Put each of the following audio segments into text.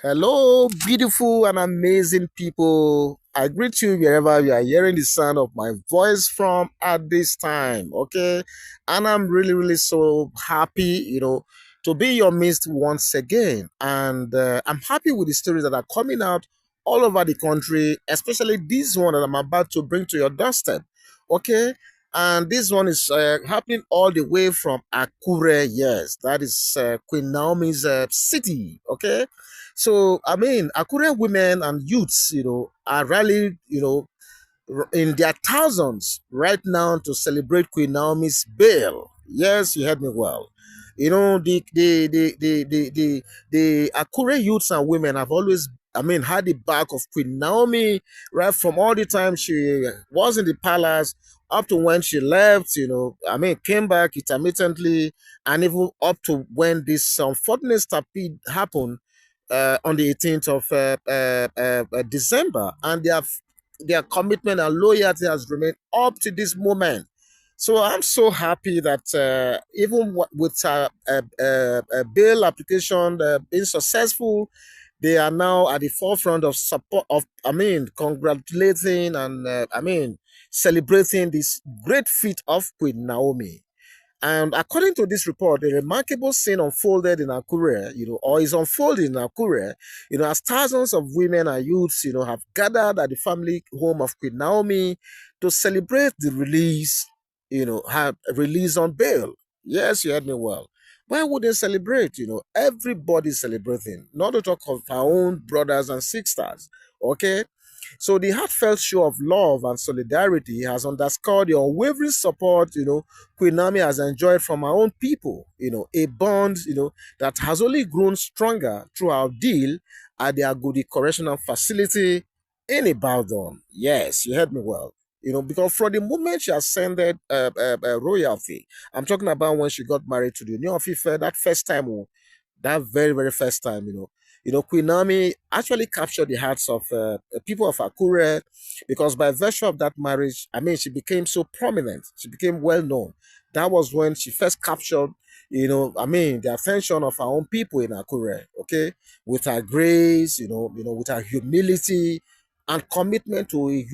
Hello, beautiful and amazing people. I greet you wherever you are hearing the sound of my voice from at this time. Okay. And I'm really so happy, to be your midst once again. And I'm happy with the stories that are coming out all over the country, especially this one that I'm about to bring to your doorstep. Okay. And this one is happening all the way from Akure. Yes, that is Queen Naomi's city. Okay, so I mean, Akure women and youths, are rallied, in their thousands right now to celebrate Queen Naomi's bail. Yes, you heard me well. The Akure youths and women have always, had the back of Queen Naomi right from all the time she was in the palace up to when she left. Came back intermittently, and even up to when this unfortunate stampede happened on the 18th of December, and their commitment and loyalty has remained up to this moment. So I'm so happy that even with a bail application being successful, they are now at the forefront of support of, congratulating and celebrating this great feat of Queen Naomi. And according to this report, a remarkable scene unfolded in Akure, or is unfolding in Akure, as thousands of women and youths, have gathered at the family home of Queen Naomi to celebrate the release, her release on bail. Yes, you heard me well. Why would they celebrate? Everybody's celebrating, not to talk of our own brothers and sisters. Okay, so the heartfelt show of love and solidarity has underscored the unwavering support, Queen Naomi has enjoyed from our own people, a bond, that has only grown stronger through our deal at the Agodi Correctional Facility in Ibadan. Yes, you heard me well. Because from the moment she ascended royalty, I'm talking about when she got married to the Ooni Of Ife, that first time, that very first time, Queen Naomi actually captured the hearts of people of Akure, because by virtue of that marriage, she became so prominent. She became well known. That was when she first captured, the attention of our own people in Akure. Okay, with her grace, with her humility and commitment to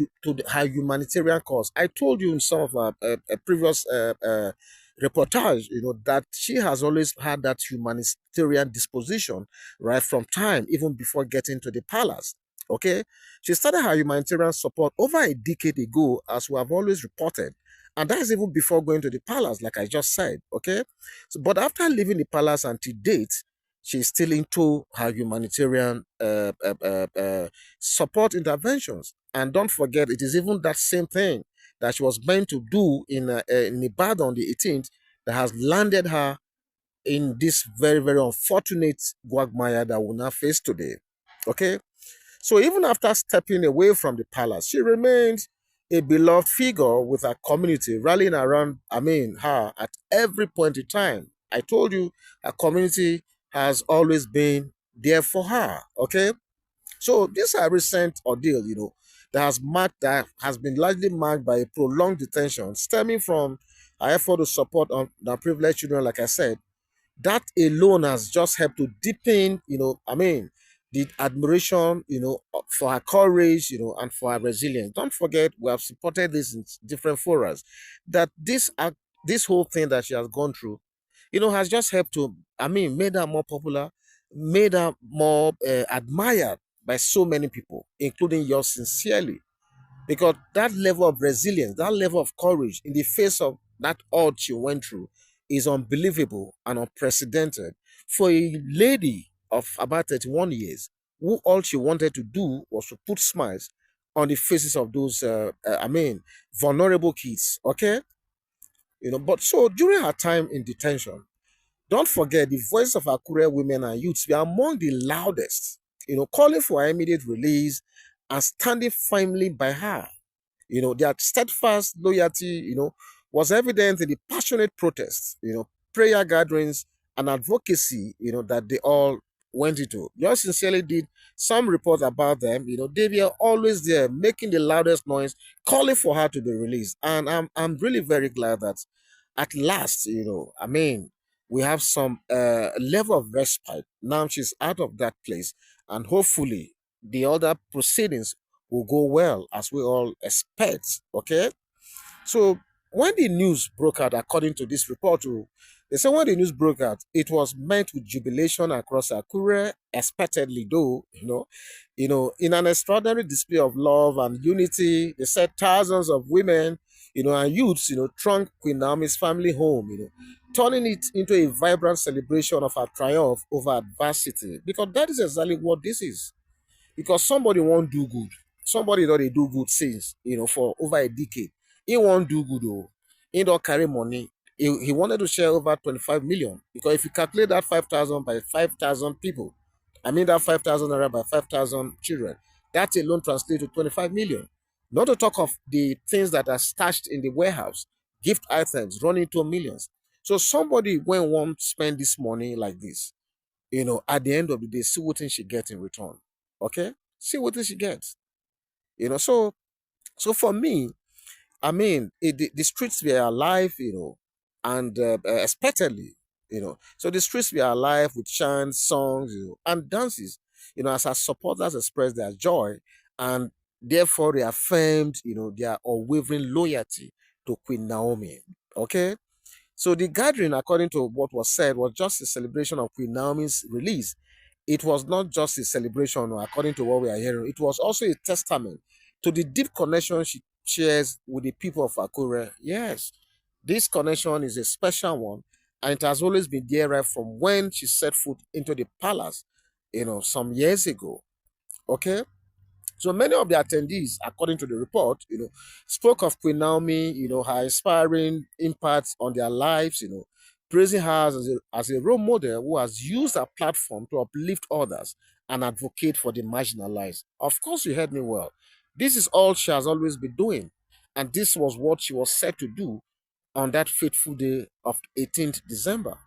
her humanitarian cause. I told you in some of our previous reportage, that she has always had that humanitarian disposition right from time, even before getting to the palace. Okay, she started her humanitarian support over a decade ago, as we have always reported. And that is even before going to the palace, like I just said. Okay, but after leaving the palace and to date, she's still into her humanitarian support interventions. And don't forget, it is even that same thing that she was meant to do in Ibadan on the 18th that has landed her in this very unfortunate quagmire that we now face today. Okay, so even after stepping away from the palace, she remains a beloved figure with her community, rallying around, her at every point in time. I told you, her community has always been there for her. Okay, so this is a recent ordeal, that has been largely marked by a prolonged detention stemming from her effort to support the privileged children, like I said. That alone has just helped to deepen, the admiration, for her courage, and for her resilience. Don't forget, we have supported this in different forums, that this whole thing that she has gone through, has just helped to, made her more popular, made her more admired by so many people, including yours sincerely, because that level of resilience, that level of courage in the face of that odds she went through is unbelievable and unprecedented for a lady of about 31 years who all she wanted to do was to put smiles on the faces of those vulnerable kids. Okay, but so during her time in detention, don't forget the voice of Akure women and youths were among the loudest, calling for her immediate release and standing firmly by her. Their steadfast loyalty, was evident in the passionate protests, prayer gatherings and advocacy, that they all went into. Yours sincerely did some report about them. They were always there making the loudest noise, calling for her to be released. And I'm really very glad that at last, we have some level of respite. Now she's out of that place, and hopefully the other proceedings will go well as we all expect. Okay, so when the news broke out, according to this report, they say when the news broke out, it was met with jubilation across Akure, expectedly though, in an extraordinary display of love and unity. They said thousands of women, and youths, thronged Queen Naomi's family home, turning it into a vibrant celebration of her triumph over adversity. Because that is exactly what this is, because somebody won't do good. Somebody that they do good since, for over a decade. He won't do good though. He don't carry money. He wanted to share over 25 million. Because if you calculate that 5,000 by 5,000 people, I mean that 5,000 naira by 5,000 children, that alone translates to 25 million. Not to talk of the things that are stashed in the warehouse, gift items running to millions. So somebody when won't spend this money like this, at the end of the day, see what thing she gets in return. Okay? See what thing she gets. So for me, I mean, the streets were alive, and expectedly, So the streets were alive with chants, songs, and dances, as our supporters expressed their joy and therefore reaffirmed, their unwavering loyalty to Queen Naomi. Okay? So the gathering, according to what was said, was just a celebration of Queen Naomi's release. It was not just a celebration, according to what we are hearing. It was also a testament to the deep connection she shares with the people of Akure. Yes, this connection is a special one, and it has always been there right from when she set foot into the palace, some years ago. Okay, so many of the attendees, according to the report, spoke of Queen Naomi, her inspiring impact on their lives, praising her as a role model who has used her platform to uplift others and advocate for the marginalized. Of course, you heard me well. This is all she has always been doing. And this was what she was set to do on that fateful day of 18th December.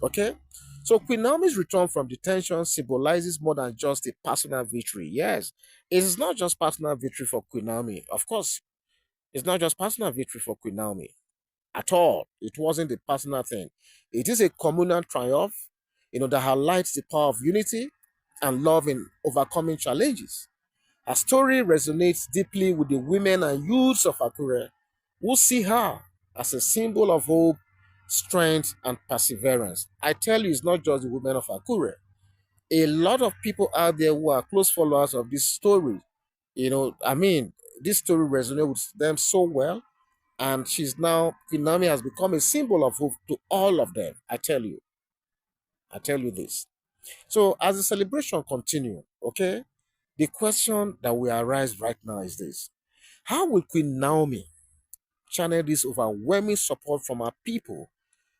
Okay? So Queen Naomi's return from detention symbolizes more than just a personal victory. Yes, it is not just personal victory for Queen Naomi. Of course, it's not just personal victory for Queen Naomi at all. It wasn't a personal thing. It is a communal triumph, that highlights the power of unity and love in overcoming challenges. Her story resonates deeply with the women and youths of Akure who see her as a symbol of hope, strength, and perseverance. I tell you, it's not just the women of Akure. A lot of people out there who are close followers of this story, I mean, this story resonates with them so well. And Queen Naomi has become a symbol of hope to all of them. I tell you this. So as the celebration continue, okay, the question that will arise right now is this: how will Queen Naomi channel this overwhelming support from her people,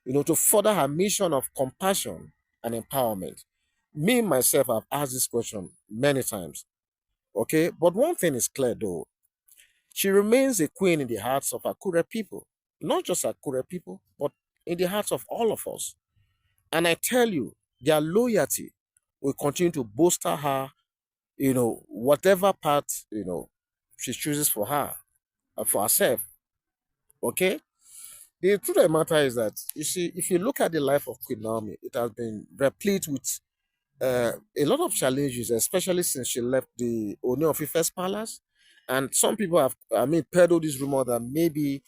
to further her mission of compassion and empowerment? Me myself have asked this question many times. Okay, but one thing is clear though: she remains a queen in the hearts of Akure people, not just Akure people, but in the hearts of all of us. And I tell you, their loyalty will continue to bolster her, whatever path, she chooses for her, for herself. Okay? The truth of the matter is that, you see, if you look at the life of Queen Naomi, it has been replete with a lot of challenges, especially since she left the Ooni of Ife's palace. And some people have, I mean, peddled this rumor that maybe,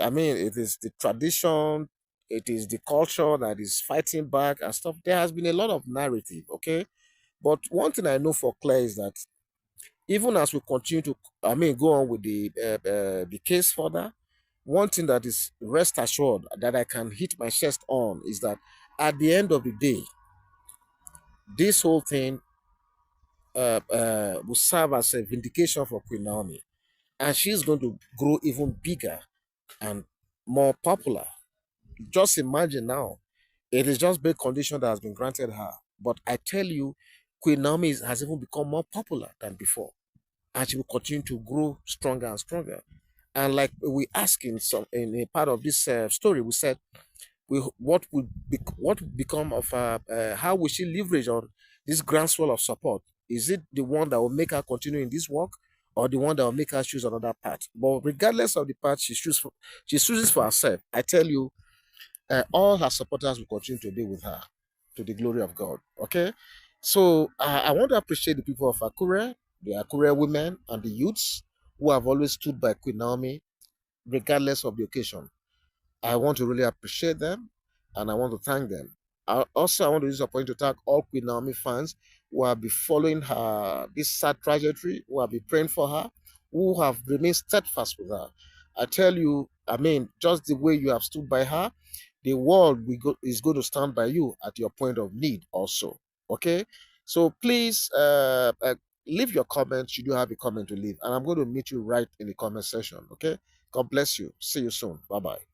I mean, it is the tradition, it is the culture that is fighting back and stuff. There has been a lot of narrative, okay? But one thing I know for clear is that even as we continue to, I mean, go on with the case further, one thing that is rest assured that I can hit my chest on is that at the end of the day, this whole thing will serve as a vindication for Queen Naomi, and she's going to grow even bigger and more popular. Just imagine now, it is just big condition that has been granted her, but I tell you, Queen Naomi has even become more popular than before, and she will continue to grow stronger and stronger. And like we asked in a part of this story, we said, what would become of her? How will she leverage on this groundswell of support? Is it the one that will make her continue in this work, or the one that will make her choose another path? But regardless of the path she chooses for herself, I tell you, all her supporters will continue to be with her to the glory of God. Okay. So I want to appreciate the people of Akure, the Akure women, and the youths who have always stood by Queen Naomi, regardless of the occasion. I want to really appreciate them and I want to thank them. I want to use this opportunity to thank all Queen Naomi fans who have been following her this sad trajectory, who have been praying for her, who have remained steadfast with her. I tell you, I mean, just the way you have stood by her, the world is going to stand by you at your point of need also. Okay? So please leave your comments should you have a comment to leave. And I'm going to meet you right in the comment section. Okay? God bless you. See you soon. Bye bye.